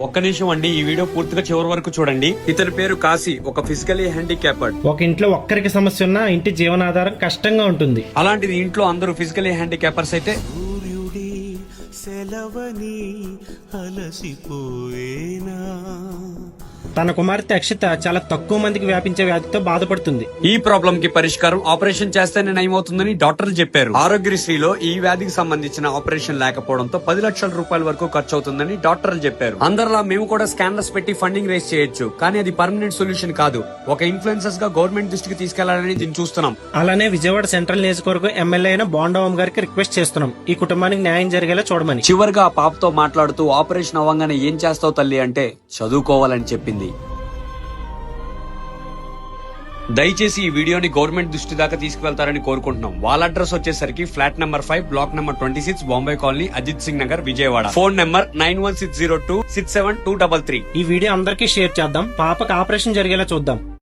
ఒక్క నిమిషం అండి, ఈ వీడియో పూర్తిగా చివరి వరకు చూడండి. ఇతని పేరు కాశీ, ఒక ఫిజికలీ హ్యాండిక్యాప్డ్. ఒక ఇంట్లో ఒక్కరికి సమస్య ఉన్నా ఇంటి జీవనాధారం కష్టంగా ఉంటుంది. అలాంటిది ఇంట్లో అందరూ ఫిజికలీ హ్యాండిక్యాపర్స్ అయితే సూర్యుడి సెలవని అలసిపోయేనా. తన కుమార్తె అక్షిత చాలా తక్కువ మందికి వ్యాపించే వ్యాధితో బాధపడుతుంది. ఈ ప్రాబ్లం కి పరిష్కారం ఆపరేషన్ చేస్తేనే నయమవుతుందని డాక్టర్లు చెప్పారు. ఆరోగ్యశ్రీలో ఈ వ్యాధికి సంబంధించిన ఆపరేషన్ లేకపోవడంతో 10 లక్షల రూపాయల వరకు ఖర్చు అవుతుందని డాక్టర్లు చెప్పారు. అందరిలా మేము కూడా స్కానర్స్ పెట్టి ఫండింగ్ రేస్ చేయొచ్చు, కానీ అది పర్మనెంట్ సొల్యూషన్ కాదు. ఒక ఇన్ఫ్లుయెన్సర్స్ గా గవర్నమెంట్ దృష్టికి తీసుకెళ్లాలని దీన్ని చూస్తున్నాం. అలానే విజయవాడ సెంట్రల్ నియోజకవర్గం ఎమ్మెల్యే అయిన బోండవం గారికి రిక్వెస్ట్ చేస్తున్నాం, ఈ కుటుంబానికి న్యాయం జరిగేలా చూడమని. చివరిగా ఆ పాపతో మాట్లాడుతూ ఆపరేషన్ అవ్వగానే ఏం చేస్తావు తల్లి అంటే చదువుకోవాలని చెప్పింది. దయచేసి ఈ వీడియోని గవర్నమెంట్ దృష్టి దాకా తీసుకువెళ్తారని కోరుకుంటున్నాం. వాళ్ళ అడ్రస్ వచ్చేసరికి flat number 5, block number 26, Bombay colony, Ajit Singh Nagar, Vijayawada. Phone number 9160267233. ఈ వీడియో అందరికీ షేర్ చేద్దాం, పాపకు ఆపరేషన్ జరిగేలా చూద్దాం.